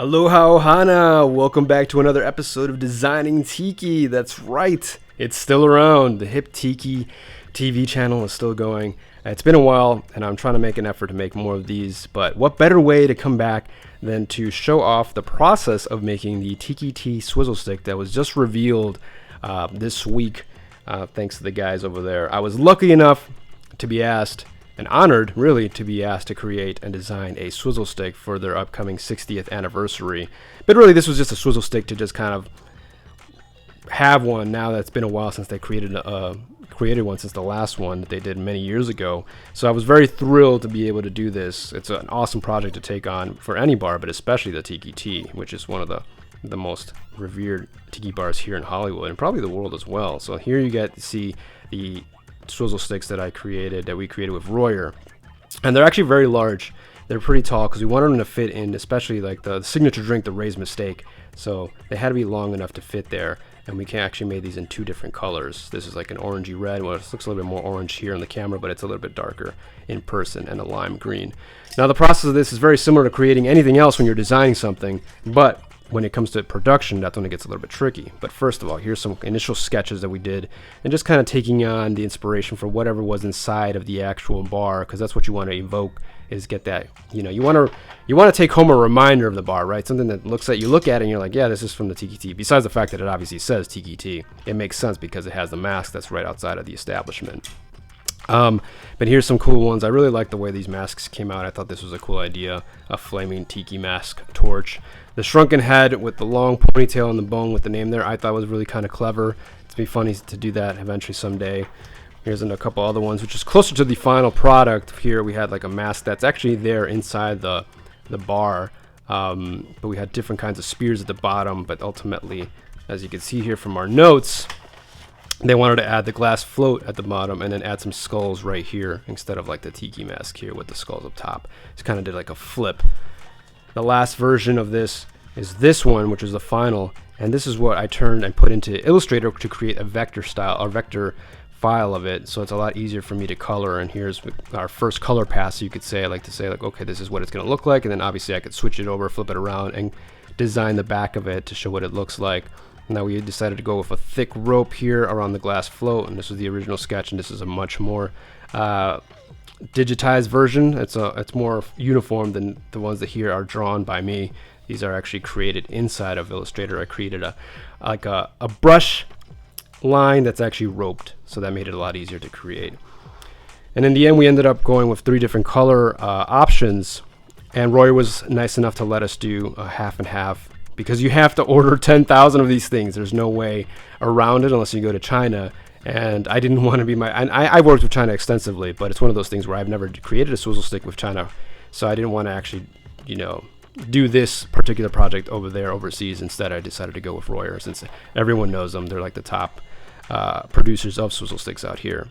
Aloha Ohana! Welcome back to another episode of Designing Tiki. That's right, it's still around. The hip Tiki TV channel is still going. It's been a while, and I'm trying to make an effort to make more of these, but what better way to come back than to show off the process of making the Tiki Ti Swizzle Stick that was just revealed this week, thanks to the guys over there. I was lucky enough to be asked, and honored, really, to be asked to create and design a swizzle stick for their upcoming 60th anniversary. But really, this was just a swizzle stick to just kind of have one now that it's been a while since they created one, since the last one that they did many years ago. So I was very thrilled to be able to do this. It's an awesome project to take on for any bar, but especially the Tiki Ti, which is one of the most revered tiki bars here in Hollywood and probably the world as well. So here you get to see the swizzle sticks that we created with Royer, and they're actually very large. They're pretty tall because we wanted them to fit in, especially like the signature drink, the Ray's Mistake. So they had to be long enough to fit there, and we can actually made these in two different colors. This is like an orangey red. Well, it looks a little bit more orange here on the camera, but it's a little bit darker in person, and a lime green. Now the process of this is very similar to creating anything else when you're designing something, but when it comes to production, that's when it gets a little bit tricky. But first of all, here's some initial sketches that we did, and just kind of taking on the inspiration for whatever was inside of the actual bar, because that's what you want to evoke, is get that, you want to take home a reminder of the bar, right? Something that you look at it and you're like, yeah, this is from the Tiki Ti. Besides the fact that it obviously says Tiki Ti, it makes sense because it has the mask that's right outside of the establishment. But here's some cool ones. I really like the way these masks came out. I thought this was a cool idea, a flaming tiki mask torch. The shrunken head with the long ponytail and the bone with the name there, I thought was really kind of clever. It'd be funny to do that eventually someday. Here's a couple other ones, which is closer to the final product. Here we had like a mask that's actually there inside the bar, but we had different kinds of spears at the bottom. But ultimately, as you can see here from our notes, they wanted to add the glass float at the bottom and then add some skulls right here instead of like the tiki mask here with the skulls up top. Just kind of did like a flip. The last version of this is this one, which is the final, and this is what I turned and put into Illustrator to create a vector file of it, so it's a lot easier for me to color. And here's our first color pass. So you could say, I like to say like, okay, this is what it's going to look like, and then obviously I could switch it over, flip it around, and design the back of it to show what it looks like. Now we decided to go with a thick rope here around the glass float, and this was the original sketch, and this is a much more digitized version. It's more uniform than the ones that here are drawn by me. These are actually created inside of Illustrator. I created a brush line that's actually roped, so that made it a lot easier to create. And in the end, we ended up going with 3 different color options, and Roy was nice enough to let us do a half and half, because you have to order 10,000 of these things. There's no way around it unless you go to China. And I didn't want to be I worked with China extensively, but it's one of those things where I've never created a swizzle stick with China, so I didn't want to actually, do this particular project over there overseas. Instead, I decided to go with Royer, since everyone knows them. They're like the top producers of swizzle sticks out here.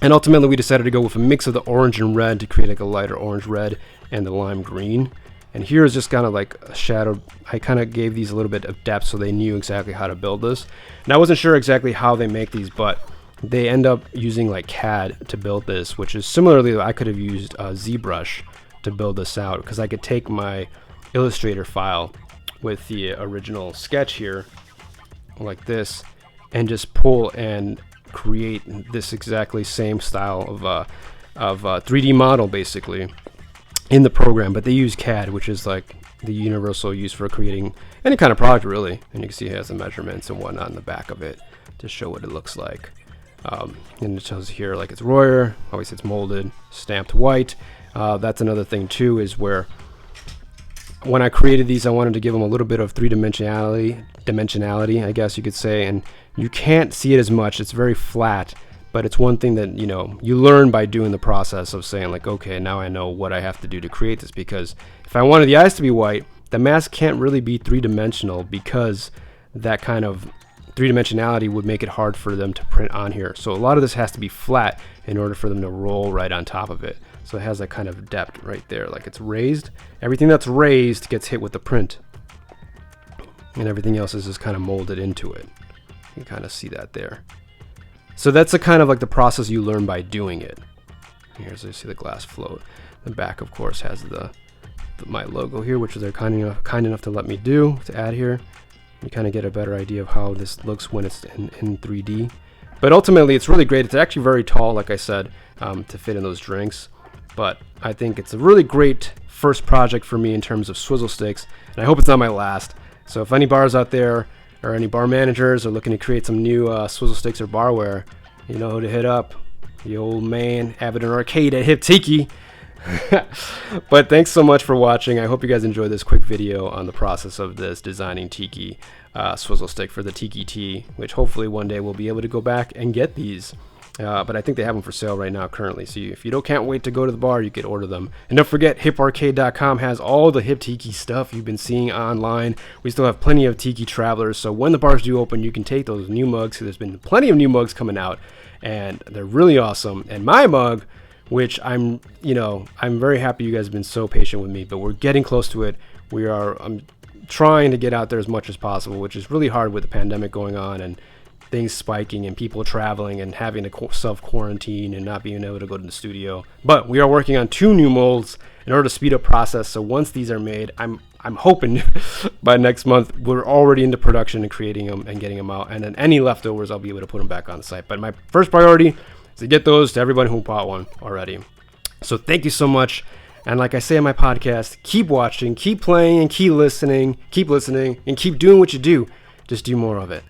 And ultimately, we decided to go with a mix of the orange and red to create like a lighter orange red and the lime green. And here is just kind of like a shadow. I kind of gave these a little bit of depth so they knew exactly how to build this. And I wasn't sure exactly how they make these, but they end up using like CAD to build this, which is similarly, I could have used ZBrush to build this out, because I could take my Illustrator file with the original sketch here like this and just pull and create this exactly same style of 3D model basically in the program. But they use CAD, which is like the universal use for creating any kind of product, really. And you can see it has the measurements and whatnot in the back of it to show what it looks like. And it shows here like it's Royer, obviously it's molded, stamped white. That's another thing too, is where when I created these, I wanted to give them a little bit of dimensionality, I guess you could say. And you can't see it as much, it's very flat. But it's one thing that, you learn by doing the process of saying like, okay, now I know what I have to do to create this, because if I wanted the eyes to be white, the mask can't really be 3-dimensional, because that kind of 3-dimensionality would make it hard for them to print on here. So a lot of this has to be flat in order for them to roll right on top of it. So it has that kind of depth right there, like it's raised. Everything that's raised gets hit with the print, and everything else is just kind of molded into it. You can kind of see that there. So that's the kind of like the process you learn by doing it. Here's, you see the glass float. The back, of course, has the my logo here, which they're kind enough to let me do, to add here. You kind of get a better idea of how this looks when it's in 3D. But ultimately, it's really great. It's actually very tall, like I said, to fit in those drinks. But I think it's a really great first project for me in terms of swizzle sticks, and I hope it's not my last. So if any bars out there or any bar managers are looking to create some new swizzle sticks or barware, you know who to hit up. The old man, Avid and Arcade at Hip Tiki. But thanks so much for watching. I hope you guys enjoyed this quick video on the process of this designing Tiki swizzle stick for the Tiki Ti, which hopefully one day we'll be able to go back and get these. But I think they have them for sale right now currently. So if you can't wait to go to the bar, you could order them. And don't forget, hiparcade.com has all the Hip Tiki stuff you've been seeing online. We still have plenty of Tiki travelers. So when the bars do open, you can take those new mugs. There's been plenty of new mugs coming out, and they're really awesome. And my mug, which I'm very happy you guys have been so patient with me, but we're getting close to it. I'm trying to get out there as much as possible, which is really hard with the pandemic going on and things spiking and people traveling and having to self-quarantine and not being able to go to the studio. But we are working on 2 new molds in order to speed up process. So once these are made, I'm hoping by next month we're already into production and creating them and getting them out. And then any leftovers, I'll be able to put them back on the site. But my first priority to get those to everybody who bought one already. So thank you so much. And like I say in my podcast, keep watching, keep playing, and keep listening, and keep doing what you do. Just do more of it.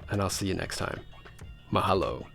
And I'll see you next time. Mahalo.